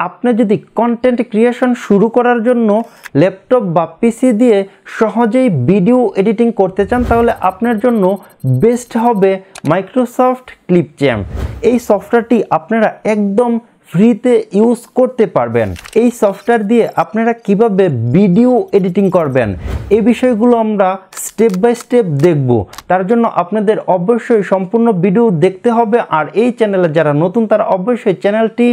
আপনি যদি content creation শুরু করার জন্য ল্যাপটপ বা পিসি দিয়ে সহজেই ভিডিও এডিটিং করতে চান, তাহলে আপনার জন্য বেস্ট হবে মাইক্রোসফট ক্লিপচ্যাম্প। এই সফটওয়্যারটি আপনারা একদম ফ্রিতে ইউজ করতে পারবেন। এই সফটওয়্যার দিয়ে আপনারা কিভাবে ভিডিও এডিটিং করবেন এই বিষয়গুলো আমরা স্টেপ বাই স্টেপ দেখব। তার জন্য আপনাদের অবশ্যই সম্পূর্ণ ভিডিও দেখতে হবে, আর এই চ্যানেলে যারা নতুন তারা অবশ্যই চ্যানেলটি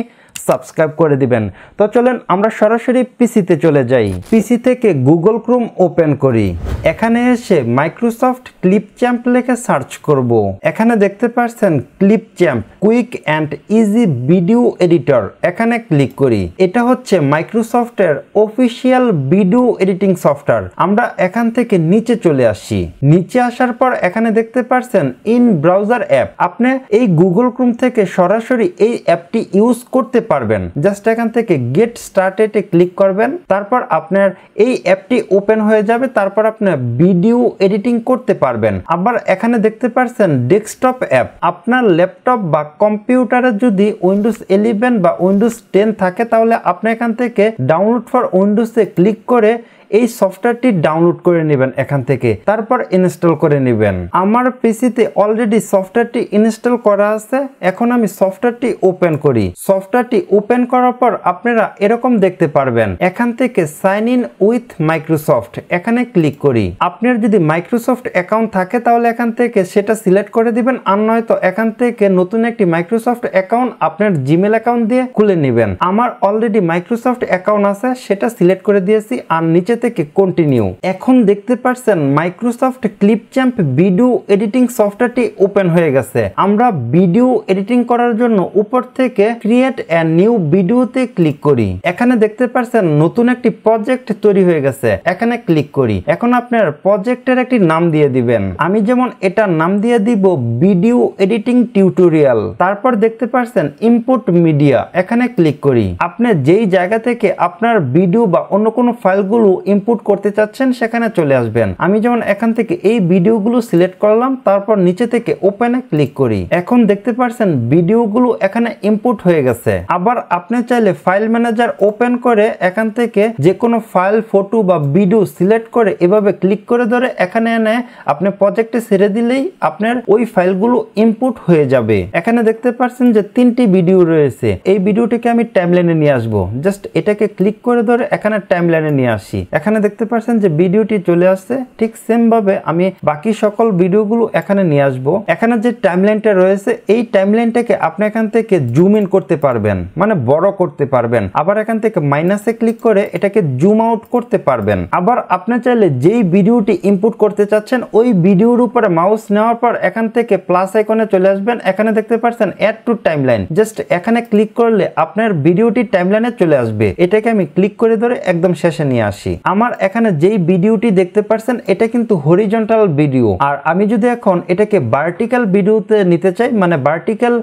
সাবস্ক্রাইব করে দিবেন। তো চলেন আমরা সরাসরি পিসিতে চলে যাই। পিসি থেকে গুগল ক্রোম ওপেন করি। এখানে এসে মাইক্রোসফট ক্লিপচ্যাম্প লিখে সার্চ করব। এখানে দেখতে পাচ্ছেন Clipchamp quick and easy video editor, এখানে ক্লিক করি। এটা হচ্ছে মাইক্রোসফটের অফিসিয়াল ভিডিও এডিটিং সফটওয়্যার। আমরা এখান থেকে নিচে চলে আসি। নিচে আসার পর এখানে দেখতে পাচ্ছেন ইন ব্রাউজার অ্যাপ। আপনি এই গুগল ক্রোম থেকে সরাসরি এই অ্যাপটি ইউজ করতে পারবেন। জাস্ট এখান থেকে গেট স্টার্টেড এ ক্লিক করবেন, তারপর আপনার এই অ্যাপটি ওপেন হয়ে যাবে। তারপর আপনি ভিডিও এডিটিং করতে পারবেন। আবার এখানে দেখতে পাচ্ছেন ডেস্কটপ অ্যাপ। আপনার ল্যাপটপ বা কম্পিউটারে যদি উইন্ডোজ 11 বা উইন্ডোজ 10 থাকে, তাহলে আপনি এখান থেকে ডাউনলোড ফর উইন্ডোজে ক্লিক করে এই সফটওয়্যারটি ডাউনলোড করে নেবেন এখান থেকে, তারপর ইনস্টল করে নেবেন। আমার পিসিতে অলরেডি সফটওয়্যারটি ইনস্টল করা আছে। এখন আমি সফটওয়্যারটি ওপেন করি। সফটওয়্যারটি ওপেন করার পর আপনারা এরকম দেখতে পারবেন। এখান থেকে সাইন ইন উইথ মাইক্রোসফট, এখানে ক্লিক করি। আপনার যদি মাইক্রোসফট অ্যাকাউন্ট থাকে তাহলে এখান থেকে সেটা সিলেক্ট করে দিবেন, আর নয়তো এখান থেকে নতুন একটি মাইক্রোসফট অ্যাকাউন্ট আপনার জিমেল অ্যাকাউন্ট দিয়ে খুলে নেবেন। আমার অলরেডি মাইক্রোসফট অ্যাকাউন্ট আছে, সেটা সিলেক্ট করে দিয়েছি, আর নিচে থেকে কন্টিনিউ। এখন দেখতে পাচ্ছেন মাইক্রোসফট ক্লিপচ্যাম্প ভিডিও এডিটিং সফটওয়্যারটি ওপেন হয়ে গেছে। আমরা ভিডিও এডিটিং করার জন্য উপর থেকে ক্রিয়েট এ নিউ ভিডিওতে ক্লিক করি। এখানে দেখতে পাচ্ছেন নতুন একটি প্রজেক্ট তৈরি হয়ে গেছে, এখানে ক্লিক করি। এখন আপনার প্রজেক্টের একটি নাম দিয়ে দিবেন। আমি যেমন এটার নাম দিয়ে দিব ভিডিও এডিটিং টিউটোরিয়াল। তারপর দেখতে পাচ্ছেন ইনপুট মিডিয়া, এখানে ক্লিক করি। আপনি যেই জায়গা থেকে আপনার ভিডিও বা অন্য কোনো ফাইলগুলো ইনপুট করতে চাচ্ছেন সেখানে চলে আসবেন। আমি যেমন এখান থেকে এই ভিডিওগুলো সিলেক্ট করলাম, তারপর নিচে থেকে ওপেনে ক্লিক করি। এখন দেখতে পাচ্ছেন ভিডিওগুলো এখানে ইনপুট হয়ে গেছে। আবার আপনি চাইলে ফাইল ম্যানেজার ওপেন করে এখান থেকে যে কোনো ফাইল, ফটো বা ভিডিও সিলেক্ট করে এভাবে ক্লিক করে ধরে এখানে এনে আপনি প্রজেক্টে ছেড়ে দিলেই আপনার ওই ফাইলগুলো ইনপুট হয়ে যাবে। এখানে দেখতে পাচ্ছেন যে 3টি ভিডিও রয়েছে। এই ভিডিওটিকে আমি টাইমলাইনে নিয়ে আসবো। জাস্ট এটাকে ক্লিক করে ধরে এখানে টাইমলাইনে নিয়ে আসি। এখানে দেখতে পাচ্ছেন যে ভিডিওটি চলে আসছে। ঠিক সেম ভাবে আমি বাকি সকল ভিডিওগুলো এখানে নিয়ে আসবো। এখানে যে টাইমলাইনটা রয়েছে এই টাইমলাইনটাকে আপনি এখান থেকে জুম ইন করতে পারবেন, মানে বড় করতে পারবেন। আবার এখান থেকে মাইনাসে ক্লিক করে এটাকে জুম আউট করতে পারবেন। আবার আপনি চাইলে যেই ভিডিওটি ইনপুট করতে চাচ্ছেন ওই ভিডিওর উপরে মাউস নেওয়ার পর এখান থেকে প্লাস আইকনে চলে আসবেন। এখানে দেখতে পাচ্ছেন অ্যাড টু টাইমলাইন। জাস্ট এখানে ক্লিক করলে আপনার ভিডিওটি টাইমলাইনে চলে আসবে। এটাকে আমি ক্লিক করে ধরে একদম শেষে নিয়ে আসি। আমার এখানে যেই ভিডিওটি দেখতে পাচ্ছেন এটা কিন্তু হরিজন্টাল ভিডিও, আর আমি যদি এখন এটাকে ভার্টিক্যাল ভিডিওতে নিতে চাই, মানে ভার্টিক্যাল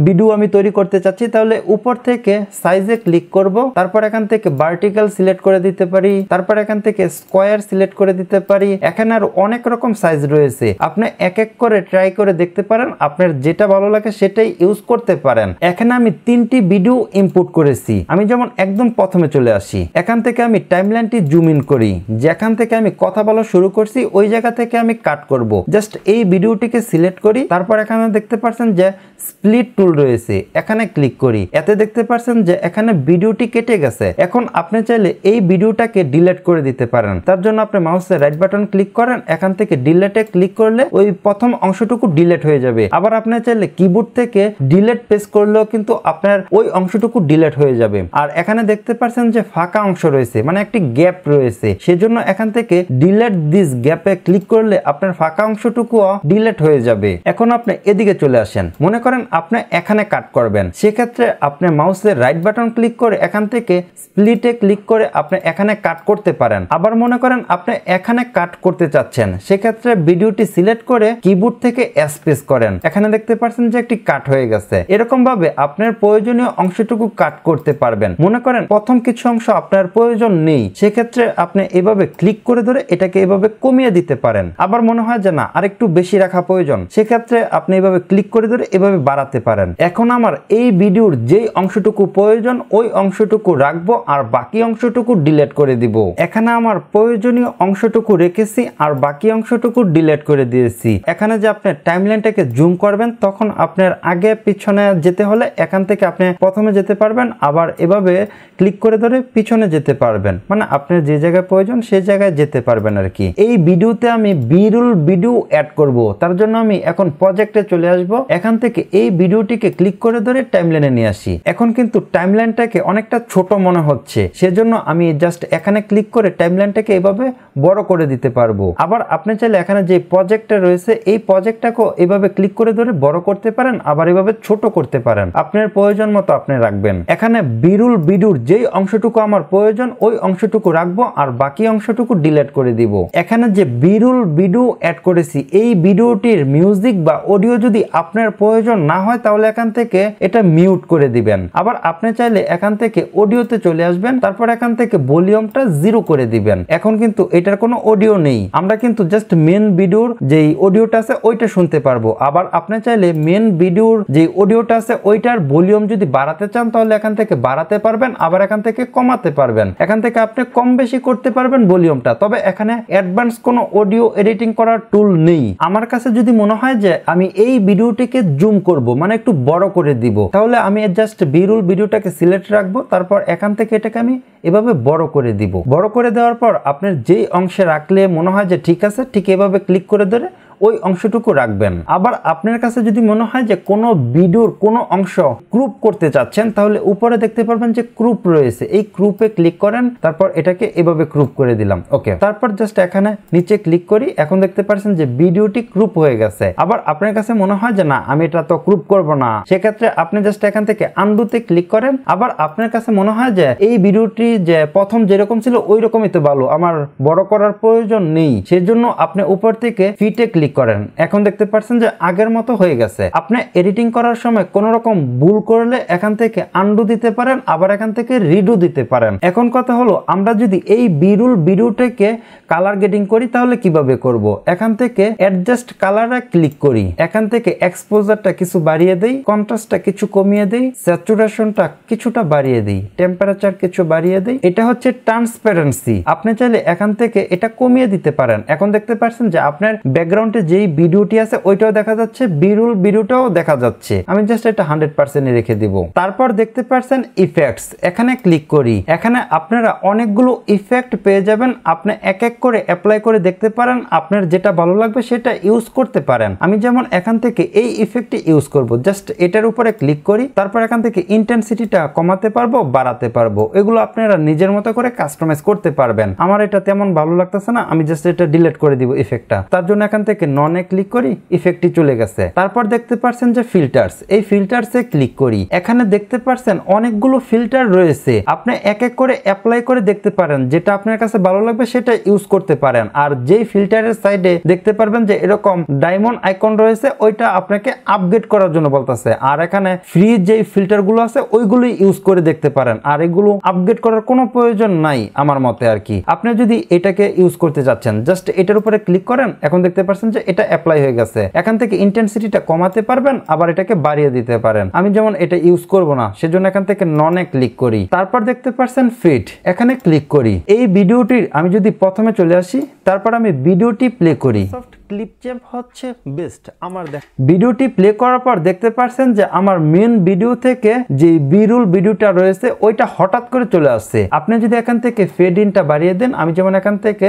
ভিডিও আমি তৈরি করতে চাচ্ছি, তাহলে উপর থেকে সাইজে ক্লিক করব। তারপর এখান থেকে ভার্টিক্যাল সিলেক্ট করে দিতে পারি, তারপর এখান থেকে স্কোয়ার সিলেক্ট করে দিতে পারি। এখানে আর অনেক রকম সাইজ রয়েছে, আপনি এক এক করে ট্রাই করে দেখতে পারেন। আপনার যেটা ভালো লাগে সেটাই ইউজ করতে পারেন। এখানে আমি 3টি ভিডিও ইনপুট করেছি। আমি যেমন একদম প্রথমে চলে আসি। এখান থেকে আমি টাইমলাইনটি জুম ইন করি। যেখান থেকে আমি কথা বলা শুরু করছি ওই জায়গা থেকে আমি কাট করব। জাস্ট এই ভিডিওটিকে সিলেক্ট করি। তারপর এখানে দেখতে পাচ্ছেন যে স্প্লিট টুল রয়েছে, এখানে ক্লিক করি। এতে দেখতে পাচ্ছেন যে এখানে ভিডিওটি কেটে গেছে। এখন আপনি চাইলে এই ভিডিওটাকে ডিলিট করে দিতে পারেন। তার জন্য আপনি মাউসের রাইট বাটন ক্লিক করেন, এখান থেকে ডিলিটে ক্লিক করলে ওই প্রথম অংশটুকু ডিলিট হয়ে যাবে। আবার আপনি চাইলে কিবোর্ড থেকে ডিলিট প্রেস করলেও কিন্তু আপনার ওই অংশটুকু ডিলিট হয়ে যাবে। আর এখানে দেখতে পাচ্ছেন যে ফাঁকা অংশ রয়েছে, মানে একটি গ্যাপ রয়েছে। সেজন্য এখান থেকে ডিলিট দিস গ্যাপে ক্লিক করলে আপনার ফাঁকা অংশটুকু ডিলিট হয়ে যাবে। এখন আপনি এদিকে চলে আসেন। মনে করেন আপনি এখানে কাট করবেন, সেক্ষেত্রে আপনি মাউসের রাইট বাটন ক্লিক করে এখান থেকে স্প্লিটে ক্লিক করে আপনি এখানে কাট করতে পারেন। আবার মনে করেন আপনি এখানে কাট করতে চাচ্ছেন, সেক্ষেত্রে ভিডিওটি সিলেক্ট করে কিবোর্ড থেকে স্পেস করেন। এখানে দেখতে পাচ্ছেন যে একটি কাট হয়ে গেছে। এরকম ভাবে আপনার প্রয়োজনীয় অংশটুকু কাট করতে পারবেন। মনে করেন প্রথম কিছু অংশ আপনার প্রয়োজন নেই, সেক্ষেত্রে আপনি এভাবে ক্লিক করে ধরে এটাকে এভাবে কমিয়ে দিতে পারেন। আবার মনে হয় যে না আরেকটু বেশি রাখা প্রয়োজন, সেক্ষেত্রে আপনি এভাবে ক্লিক করে ধরে এভাবে বাড়াতে পারেন। এখন আমার এই ভিডিওর যেই অংশটুকু প্রয়োজন ওই অংশটুকু রাখবো আর বাকি অংশটুকু ডিলিট করে দিব। এখানে আমার প্রয়োজনীয় অংশটুকু রেখেছি আর বাকি অংশটুকু ডিলিট করে দিয়েছি। এখানে যে আপনি টাইমলাইনটাকে জুম করবেন তখন আপনার আগে পিছনে যেতে হলে এখান থেকে আপনি প্রথমে যেতে পারবেন, আবার এভাবে ক্লিক করে ধরে পিছনে যেতে পারবেন, মানে আপনার যে জায়গায় প্রয়োজন সেই জায়গায় যেতে পারবেন আর কি। এই ভিডিওতে আমি বিরল ভিডিও অ্যাড করব, তার জন্য আমি এখন প্রজেক্টে চলে আসব। এখান থেকে এই ভিডিওটিকে ক্লিক করে ধরে টাইমলাইনে নিয়ে আসি। এখন কিন্তু টাইমলাইনটাকে অনেকটা ছোট মনে হচ্ছে, সেজন্য আমি জাস্ট এখানে ক্লিক করে টাইমলাইনটাকে এভাবে বড় করে দিতে পারবো। আবার আপনি চাইলে এখানে যে প্রজেক্টটা রয়েছে এই প্রজেক্টটাকেও এভাবে ক্লিক করে ধরে বড় করতে পারেন, আবার এভাবে ছোট করতে পারেন, আপনার প্রয়োজন মতো আপনি রাখবেন। এখানে বিরল ভিডিওর যেই অংশটুকু আমার প্রয়োজন ওই অংশটুকু রাখবো আর বাকি অংশটুকু ডিলিট করে দিব। এখানে যে বিরল ভিডিও অ্যাড করেছি এই ভিডিওটির মিউজিক বা অডিও যদি আপনার প্রয়োজন না হয় তাহলে এখান থেকে এটা মিউট করে দিবেন। আবার আপনি চাইলে এখান থেকে অডিওতে চলে আসবেন, তারপর এখান থেকে ভলিউমটা 0 করে দিবেন। এখন কিন্তু এটার কোনো অডিও নেই, আমরা কিন্তু জাস্ট মেন ভিডিওর যেই অডিওটা আছে ওইটা শুনতে পারবো। আবার আপনি চাইলে মেন ভিডিওর যে অডিওটা আছে ওইটার ভলিউম যদি বাড়াতে চান তাহলে এখান থেকে বাড়াতে পারবেন, আবার এখান থেকে কমাতে পারবেন। এখান থেকে আপনি কম বেশি করতে পারবেন ভলিউমটা। তবে এখানে অ্যাডভান্স কোনো অডিও এডিটিং করার টুল নেই। আমার কাছে যদি মনে হয় যে আমি এই ভিডিওটিকে জুম করব, মানে একটু বড় করে দিব, তাহলে আমি জাস্ট বিরল ভিডিওটাকে সিলেক্ট রাখবো, তারপর এখান থেকে এটাকে আমি এভাবে বড় করে দিব। বড় করে দেওয়ার পর আপনার যেই অংশে রাখলে মনে হয় যে ঠিক আছে, ঠিক এভাবে ক্লিক করে ধরে ওই অংশটুকু রাখবেন। আবার আপনার কাছে যদি মনে হয় যে কোনো ভিডিওর কোনো অংশ ক্রুপ করতে চাচ্ছেন তাহলে উপরে দেখতে পারবেন যে ক্রুপ রয়েছে, এই ক্রুপে ক্লিক করেন, তারপর এটাকে এভাবে ক্রুপ করে দিলাম। ওকে, তারপর জাস্ট এখানে নিচে ক্লিক করি। এখন দেখতে পাচ্ছেন যে ভিডিওটি ক্রুপ হয়ে গেছে। আবার আপনার কাছে মনে হয় যে না আমি এটা তো ক্রুপ করব না, সেক্ষেত্রে আপনি জাস্ট এখান থেকে আনডুতে ক্লিক করেন। আবার আপনার কাছে মনে হয় যে এই ভিডিওটি যে প্রথম যেরকম ছিল ওই রকমই তো ভালো, আমার বড় করার প্রয়োজন নেই, সেজন্য আপনি উপর থেকে ফিটে ক্লিক করেন। এখন দেখতে পাচ্ছেন যে আগের মতো হয়ে গেছে। আপনি এডিটিং করার সময় কোন রকম ভুল করলে এখান থেকে আনডু দিতে পারেন, আবার এখান থেকে রিডু দিতে পারেন। এখন কথা হলো আমরা যদি এই বিরল ভিডিওটাকে কালার গ্রেডিং করি তাহলে কিভাবে করব। এখান থেকে অ্যাডজাস্ট কালারে ক্লিক করি, এখান থেকে এক্সপোজারটা কিছু বাড়িয়ে দেই, কন্ট্রাস্টটা কিছু কমিয়ে দেই, স্যাচুরেশনটা কিছুটা বাড়িয়ে দেই, টেম্পারেচার কিছু বাড়িয়ে দেই। এটা হচ্ছে ট্রান্সপারেন্সি। আপনি চাইলে এখান থেকে এটা কমিয়ে দিতে পারেন। এখন দেখতে পাচ্ছেন যে আপনার ব্যাকগ্রাউন্ডে যেই ভিডিওটি আছে ওইটাও দেখা যাচ্ছে, বিরল ভিডিওটাও দেখা যাচ্ছে। আমি জাস্ট এটা 100% রেখে দিব। তারপর দেখতে পাচ্ছেন ইফেক্টস, এখানে ক্লিক করি। এখানে আপনারা অনেকগুলো ইফেক্ট পেয়ে যাবেন, আপনি এক এক করে অ্যাপ্লাই করে দেখতে পারেন, আপনার যেটা ভালো লাগবে সেটা ইউজ করতে পারেন। আমি যেমন এখান থেকে এই ইফেক্টটি ইউজ করব, জাস্ট এটার উপরে ক্লিক করি, তারপর এখান থেকে ইন্টেন্সিটিটা কমাতে পারবো, বাড়াতে পারবো। এগুলো আপনারা নিজের মতো করে কাস্টমাইজ করতে পারবেন। আমার এটা তেমন ভালো লাগতেছে না, আমি জাস্ট এটা ডিলিট করে দিব ইফেক্টটা। তার জন্য এখান থেকে ননে ক্লিক করি, ইফেক্টটি চলে গেছে। তারপর দেখতে পাচ্ছেন যে ফিল্টার্স, এই ফিল্টারসে ক্লিক করি। এখানে দেখতে পাচ্ছেন অনেকগুলো ফিল্টার রয়েছে, আপনি এক এক করে অ্যাপ্লাই করে দেখতে পারেন, যেটা আপনার কাছে ভালো লাগবে সেটা ইউজ করতে পারেন। আর যেই ফিল্টারের সাইডে দেখতে পারবেন যে এরকম ডায়মন্ড আইকন রয়েছে ওইটা আপনাকে আপগ্রেড করার জন্য বলতেছে। আর এখানে ফ্রি যেই ফিল্টার গুলো আছে ওইগুলোই ইউজ করে দেখতে পারেন, আর এগুলো আপগ্রেড করার কোনো প্রয়োজন নাই আমার মতে আর কি। আপনি যদি এটাকে ইউজ করতে যাচ্ছেন জাস্ট এটার উপরে ক্লিক করেন। এখন দেখতে পাচ্ছেন যে এটা অ্যাপ্লাই হয়ে গেছে। এখান থেকে ইন্টেন্সিটিটা কমাতে পারবেন, আবার এটাকে বাড়িয়ে দিতে পারেন। আমি যেমন এটা ইউজ করব না সেজন্য এখান থেকে ননে ক্লিক করি। তারপর দেখতে পাচ্ছেন ফিট, এখানে ক্লিক করি। এই ভিডিওটির আমি যদি প্রথমে চলে আসি, তারপর আমি ভিডিওটি প্লে করি। ক্লিপ চ্যাম্প হচ্ছে বেস্ট আমার ভিডিওটি প্লে করার পর দেখতে পাচ্ছেন যে আমার মেন ভিডিও থেকে যে বিরল ভিডিওটা রয়েছে ওইটা হঠাৎ করে চলে আসছে। আপনি যদি এখান থেকে ফেড ইনটা বাড়িয়ে দেন, আমি যেমন এখান থেকে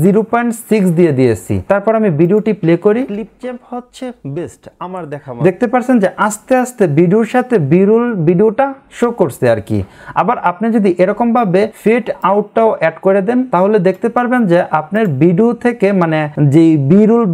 0.6 দিয়ে দিয়েছি। তারপর আমি ভিডিওটি প্লে করি। ক্লিপ চ্যাম্প হচ্ছে বেস্ট আমার দেখা। দেখতে পাচ্ছেন যে আস্তে আস্তে ভিডিওর সাথে বিরল ভিডিওটা শো করছে আর কি। আবার আপনি যদি এরকম ভাবে ফেড আউটটাও অ্যাড করে দেন তাহলে দেখতে পারবেন যে আপনার ভিডিও থেকে মানে যে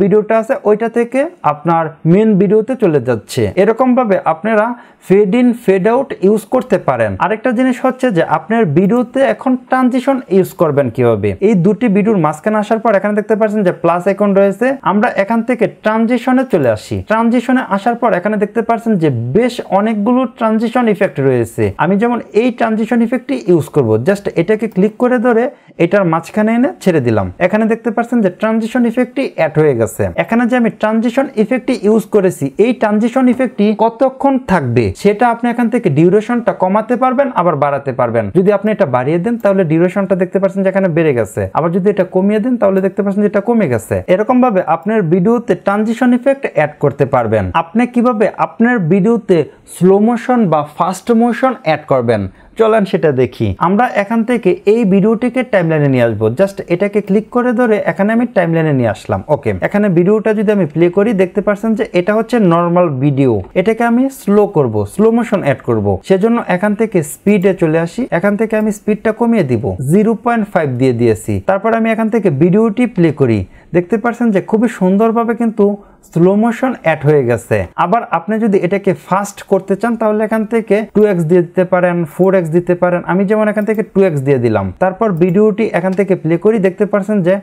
ভিডিওটা আছে ওইটা থেকে আপনার মেন ভিডিওতে চলে যাচ্ছে। এরকম ভাবে আপনারা fade in fade out use করতে পারেন। আরেকটা জিনিস হচ্ছে যে আপনার ভিডিওতে এখন ট্রানজিশন ইউজ করবেন কিভাবে। এই দুটি ভিডিওর মাঝখানে আসার পর এখানে দেখতে পাচ্ছেন যে প্লাস আইকন রয়েছে, আমরা এখান থেকে ট্রানজিশনে চলে আসি। ট্রানজিশনে আসার পর এখানে দেখতে পাচ্ছেন যে বেশ অনেকগুলো ট্রানজিশন ইফেক্ট রয়েছে। আমি যেমন এই ট্রানজিশন ইফেক্টটি ইউজ করব, জাস্ট এটাকে ক্লিক করে ধরে এটার মাঝখানে এনে ছেড়ে দিলাম। এখানে দেখতে পাচ্ছেন যে ট্রানজিশন ইফেক্টটি অ্যাড হয়ে গেছে। এখানে যে আমি ট্রানজিশন ইফেক্টটি ইউজ করেছি, এই ট্রানজিশন ইফেক্টটি কতক্ষণ থাকবে সেটা আপনি এখান থেকে ডিউরেশনটা কমাতে পারবেন, আবার বাড়াতে পারবেন। যদি আপনি এটা বাড়িয়ে দেন তাহলে ডিউরেশনটা দেখতে পাচ্ছেন যে এখানে বেড়ে গেছে, আবার যদি এটা কমিয়ে দেন তাহলে দেখতে পাচ্ছেন যে এটা কমে গেছে। এরকম ভাবে আপনার ভিডিওতে ট্রানজিশন ইফেক্ট অ্যাড করতে পারবেন। আপনি কিভাবে আপনার ভিডিওতে স্লো মোশন বা ফাস্ট মোশন অ্যাড করবেন চলেন সেটা দেখি। আমরা এখান থেকে এই ভিডিওটিকে টাইমলাইনে নিয়ে আসবো। জাস্ট এটাকে ক্লিক করে ধরে এখানে আমি টাইমলাইনে নিয়ে আসলাম। ওকে, এখানে ভিডিওটা যদি আমি প্লে করি দেখতে পাচ্ছেন যে এটা হচ্ছে নর্মাল ভিডিও। এটাকে আমি স্লো করব, স্লো মোশন অ্যাড করব। সেজন্য এখান থেকে স্পিডে চলে আসি। এখান থেকে আমি স্পিডটা কমিয়ে দিব, 0.5 দিয়ে দিয়েছি। তারপর আমি এখান থেকে ভিডিওটি প্লে করি। দেখতে পাচ্ছেন যে খুবই সুন্দরভাবে কিন্তু স্লো মোশন অ্যাড হয়ে গেছে। আবার আপনি যদি এটাকে ফাস্ট করতে চান তাহলে এখান থেকে 2x দিয়ে দিতে পারেন, 4x দিতে পারেন। আমি যেমন এখান থেকে 2x দিয়ে দিলাম। তারপর ভিডিওটি এখান থেকে প্লে করি, দেখতে পাচ্ছেন যে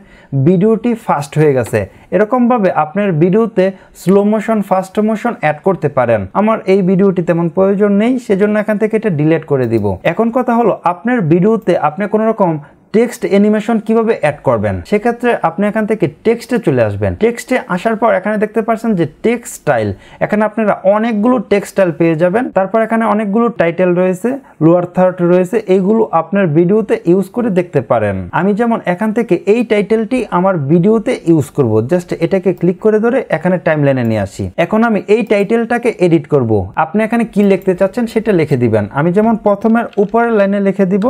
ভিডিওটি ফাস্ট হয়ে গেছে। এরকম ভাবে আপনার ভিডিওতে slow motion fast motion add করতে পারেন। আমার এই ভিডিওটি তেমন প্রয়োজন নেই, সেজন্য এখান থেকে এটা ডিলিট করে দিব। এখন কথা হলো আপনার ভিডিওতে আপনি কোনো রকম টেক্সট অ্যানিমেশন কিভাবে অ্যাড করবেন। সেক্ষেত্রে আপনি এখান থেকে টেক্সটে চলে আসবেন। টেক্সটে আসার পর এখানে দেখতে পাচ্ছেন যে টেক্সট স্টাইল, এখানে আপনারা অনেকগুলো টেক্সট স্টাইল পেয়ে যাবেন। তারপর এখানে অনেকগুলো টাইটেল রয়েছে, লোয়ার থার্ড রয়েছে, এইগুলো আপনার ভিডিওতে ইউজ করে দেখতে পারেন। আমি যেমন এখান থেকে এই টাইটেলটি আমার ভিডিওতে ইউজ করব। জাস্ট এটাকে ক্লিক করে ধরে এখানে টাইমলাইনে নিয়ে আসি। এখন আমি এই টাইটেলটাকে এডিট করব। আপনি এখানে কি লিখতে চাচ্ছেন সেটা লিখে দিবেন। আমি যেমন প্রথমের উপরের লাইনে লিখে দিব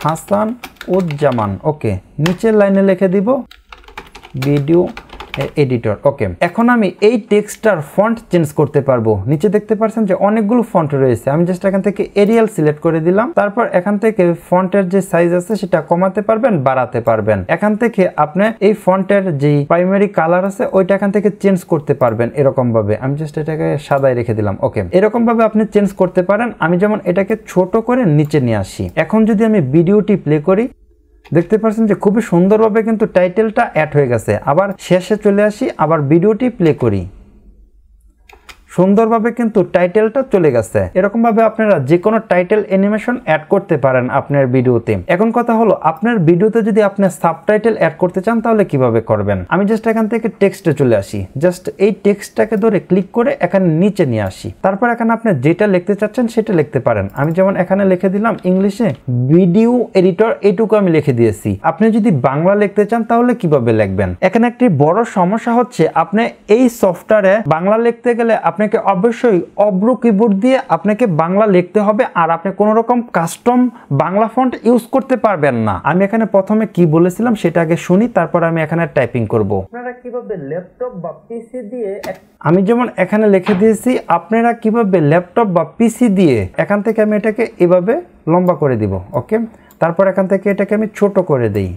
হাসান উজ্জামান। ওকে, নিচের লাইনে লিখে দিব ভিডিও এডিটর। ওকে, এখন আমি এই টেক্সটটার ফন্ট চেঞ্জ করতে পারবো। নিচে দেখতে পাচ্ছেন যে অনেকগুলো ফন্ট রয়েছে। আমি জাস্ট এখান থেকে এরিয়াল সিলেক্ট করে দিলাম। তারপর এখান থেকে ফন্টের যে সাইজ আছে সেটা কমাতে পারবেন, বাড়াতে পারবেন। এখান থেকে আপনি এই ফন্টের যে প্রাইমারি কালার আছে ওইটা এখান থেকে চেঞ্জ করতে পারবেন। এরকম ভাবে আমি জাস্ট এটাকে সাদায় রেখে দিলাম। ওকে, এরকম ভাবে আপনি চেঞ্জ করতে পারেন। আমি যেমন এটাকে ছোট করে নিচে নিয়ে আসি। এখন যদি আমি ভিডিওটি প্লে করি দেখতে পাচ্ছেন যে খুবই সুন্দরভাবে কিন্তু টাইটেলটা অ্যাড হয়ে গেছে। আবার শেষে চলে আসি, আবার ভিডিওটি প্লে করি, সুন্দরভাবে কিন্তু টাইটেলটা চলে গেছে। এরকম ভাবে আপনারা যে কোনো টাইটেল অ্যানিমেশন অ্যাড করতে পারেন আপনার ভিডিওতে। এখন কথা হলো আপনার ভিডিওতে যদি আপনি সাবটাইটেল অ্যাড করতে চান তাহলে কিভাবে করবেন। আমি জাস্ট এখান থেকে টেক্সটে চলে আসি। জাস্ট এই টেক্সটটাকে ধরে ক্লিক করে এখানে নিচে নিয়ে আসি। তারপর এখানে আপনি যেটা লিখতে চাচ্ছেন সেটা লিখতে পারেন। আমি যেমন এখানে লিখে দিলাম ইংলিশে ভিডিও এডিটর, এইটুকু আমি লিখে দিয়েছি। আপনি যদি বাংলা লিখতে চান তাহলে কিভাবে লিখবেন। এখানে একটি বড় সমস্যা হচ্ছে আপনি এই সফটওয়্যারে বাংলা লিখতে গেলে আপনি অবশ্যই অব্র কিবোর্ড দিয়ে আপনাকে বাংলা লিখতে হবে, আর আপনি কোনো রকম কাস্টম বাংলা ফন্ট ইউজ করতে পারবেন না। আমি এখানে প্রথমে কি বলেছিলাম সেটা আগে শুনি, তারপর আমি এখানে টাইপিং করব। আপনারা কিভাবে ল্যাপটপ বা পিসি দিয়ে, আমি যেমন এখানে লিখে দিয়েছি আপনারা কিভাবে ল্যাপটপ বা পিসি দিয়ে, এখান থেকে আমি এটাকে এভাবে লম্বা করে দিব। ওকে, তারপর এখান থেকে এটাকে আমি ছোট করে দেই।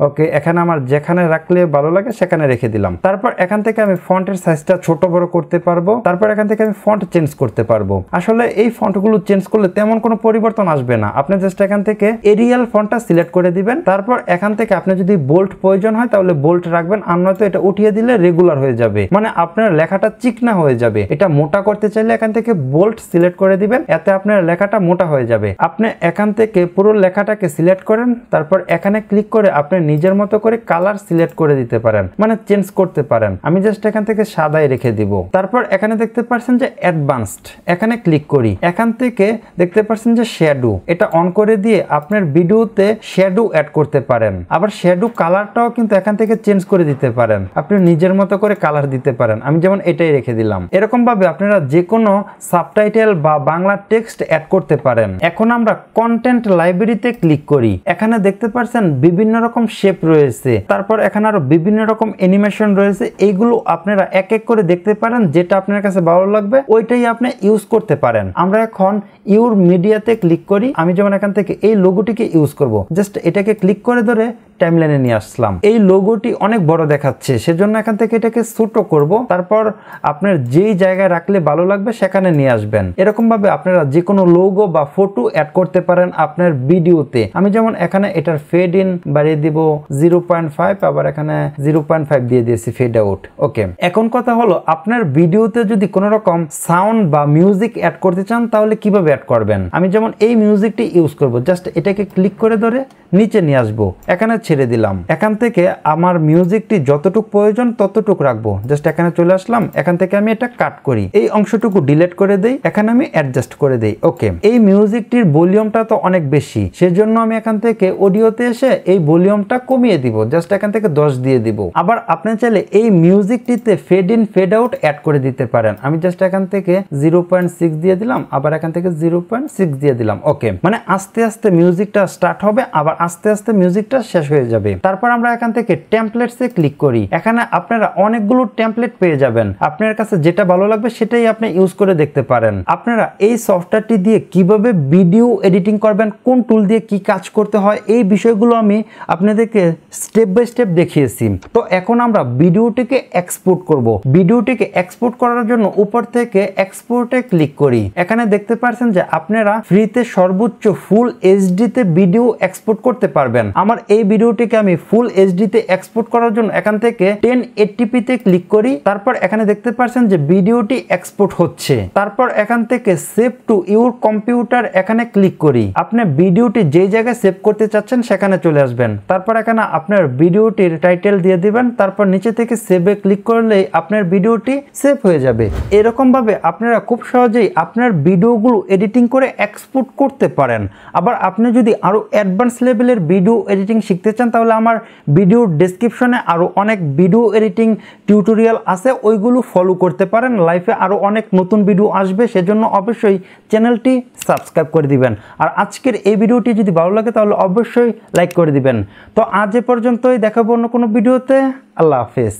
ওকে, এখানে আমার যেখানে রাখলে ভালো লাগে সেখানে রেখে দিলাম। তারপর এখান থেকে আমি ফন্টের সাইজটা ছোট বড় করতে পারবো। তারপর এখান থেকে আমি ফন্ট চেঞ্জ করতে পারবো। আসলে এই ফন্টগুলো চেঞ্জ করলে তেমন কোনো পরিবর্তন আসবে না। আপনি জাস্ট এখান থেকে এরিয়াল ফন্টটা সিলেক্ট করে দিবেন। তারপর এখান থেকে আপনি যদি বোল্ড প্রয়োজন হয় তাহলে বোল্ড রাখবেন, আর নয়তো এটা উঠিয়ে দিলে রেগুলার হয়ে যাবে, মানে আপনার লেখাটা চিকনা হয়ে যাবে। এটা মোটা করতে চাইলে এখান থেকে বোল্ড সিলেক্ট করে দিবেন, এতে আপনার লেখাটা মোটা হয়ে যাবে। আপনি এখান থেকে পুরো লেখাটাকে সিলেক্ট করেন, তারপর এখানে ক্লিক করে আপনি নিজের মতো করে কালার সিলেক্ট করে দিতে পারেন, মানে চেঞ্জ করতে পারেন। আমি জাস্ট এখান থেকে সাদাই রেখে দিব। তারপর এখানে দেখতে পাচ্ছেন যে অ্যাডভান্সড, এখানে ক্লিক করি। এখান থেকে দেখতে পাচ্ছেন যে শ্যাডো, এটা অন করে দিয়ে আপনার ভিডিওতে শ্যাডো অ্যাড করতে পারেন। আবার শ্যাডো কালারটাও কিন্তু এখান থেকে চেঞ্জ করে দিতে পারেন, আপনি নিজের মতো করে কালার দিতে পারেন। আমি যেমন এটাই রেখে দিলাম। এরকম ভাবে আপনারা যে কোনো সাবটাইটেল বা বাংলা টেক্সট অ্যাড করতে পারেন। এখন আমরা কন্টেন্ট লাইব্রেরিতে ক্লিক করি। এখানে দেখতে পাচ্ছেন বিভিন্ন রকম শেপ রয়েছে, তারপর এখানে আরো বিভিন্ন রকম অ্যানিমেশন রয়েছে। এইগুলো আপনারা এক এক করে দেখতে পারেন, যেটা আপনার কাছে ভালো লাগবে ওইটাই আপনি ইউজ করতে পারেন। আমরা এখন ইউর মিডিয়াতে ক্লিক করি। আমি যেমন এখান থেকে এই লোগোটিকে ইউজ করব, জাস্ট এটাকে ক্লিক করে ধরে টাইমলাইনে নিয়ে আসলাম। এই লোগোটি অনেক বড় দেখাচ্ছে, সেজন্য এখান থেকে এটাকে ছোট করব। তারপর আপনার যেই জায়গায় রাখলে ভালো লাগবে সেখানে নিয়ে আসবেন। এরকম ভাবে আপনারা যে কোনো লোগো বা ফটো অ্যাড করতে পারেন আপনার ভিডিওতে। আমি যেমন এখানে এটার ফেড ইন বাড়িয়ে দিব 0.5, আবার এখানে 0.5 দিয়ে দিয়েছি ফেড আউট। ওকে, এখন কথা হলো আপনার ভিডিওতে যদি কোনো রকম সাউন্ড বা মিউজিক অ্যাড করতে চান তাহলে কিভাবে অ্যাড করবেন। আমি যেমন এই মিউজিকটি ইউজ করব, জাস্ট এটাকে ক্লিক করে ধরে নিচে নিয়ে আসবো, এখানে ছেড়ে দিলাম। এখান থেকে আমার মিউজিকটি যতটুকু প্রয়োজন ততটুকু রাখবো, জাস্ট এখানে চলে আসলাম। এখান থেকে আমি এটা কাট করি, এই অংশটুকু ডিলিট করে দেই, এখানে আমি অ্যাডজাস্ট করে দেই। ওকে, এই মিউজিকটির ভলিউমটা তো অনেক বেশি, সেজন্য আমি এখান থেকে অডিওতে এসে এই ভলিউমটা কমিয়ে দিব, জাস্ট এখান থেকে 10 দিয়ে দিব। আবার আপনি চাইলে এই মিউজিকটিতে fade in fade out add করে দিতে পারেন। আমি জাস্ট এখান থেকে 0.6 দিয়ে দিলাম, আবার এখান থেকে 0.6 দিয়ে দিলাম। ওকে, মানে আস্তে আস্তে মিউজিকটা স্টার্ট হবে, আবার আস্তে আস্তে মিউজিকটা শেষ হয়ে যাবে। তারপর আমরা এখান থেকে টেমপ্লেটসে ক্লিক করি। এখানে আপনারা অনেকগুলো টেমপ্লেট পেয়ে যাবেন, আপনার কাছে যেটা ভালো লাগবে সেটাই আপনি ইউজ করে দেখতে পারেন। আপনারা এই সফটওয়্যারটি দিয়ে কিভাবে ভিডিও এডিটিং করবেন, কোন টুল দিয়ে কি কাজ করতে হয়, এই বিষয়গুলো আমি আপনাদেরকে স্টেপ বাই স্টেপ দেখিয়েছি। তো এখন আমরা ভিডিওটিকে এক্সপোর্ট করব। ভিডিওটিকে এক্সপোর্ট করার জন্য উপর থেকে এক্সপোর্টে ক্লিক করি। এখানে দেখতে পাচ্ছেন যে আপনারা ফ্রিতে সর্বোচ্চ ফুল এইচডি তে ভিডিও এক্সপোর্ট করতে পারবেন। আমার এই ভিডিওটিকে আমি ফুল এইচডি তে এক্সপোর্ট করার জন্য এখান থেকে 1080p তে ক্লিক করি। তারপর এখানে দেখতে পাচ্ছেন যে ভিডিওটি এক্সপোর্ট হচ্ছে। তারপর এখান থেকে সেভ টু ইউর কম্পিউটার এখানে ক্লিক করি। আপনি ভিডিওটি যেই জায়গায় সেভ করতে চাচ্ছেন সেখানে চলে আসবেন। তারপর এখানে আপনার ভিডিওটির টাইটেল দিয়ে দিবেন। তারপর নিচে থেকে সেভে ক্লিক করলেই আপনার ভিডিওটি সেভ হয়ে যাবে। এরকম ভাবে আপনারা খুব সহজেই আপনার ভিডিওগুলো এডিটিং করে এক্সপোর্ট করতে পারেন। আবার আপনি যদি আরো অ্যাডভান্স লেভেলের ভিডিও এডিটিং শিখতে চান তাহলে আমার ভিডিওর ডেসক্রিপশনে আরো অনেক ভিডিও এডিটিং টিউটোরিয়াল আছে, ওইগুলো ফলো করতে পারেন। লাইফে আরো অনেক নতুন ভিডিও আসবে, সেজন্য অবশ্যই চ্যানেলটি সাবস্ক্রাইব করে দিবেন। আর আজকের এই ভিডিওটি যদি ভালো লাগে তাহলে অবশ্যই লাইক করে দিবেন। তো আজ এ পর্যন্তই, দেখাবো অন্য কোনো ভিডিওতে। আল্লাহ হাফেজ।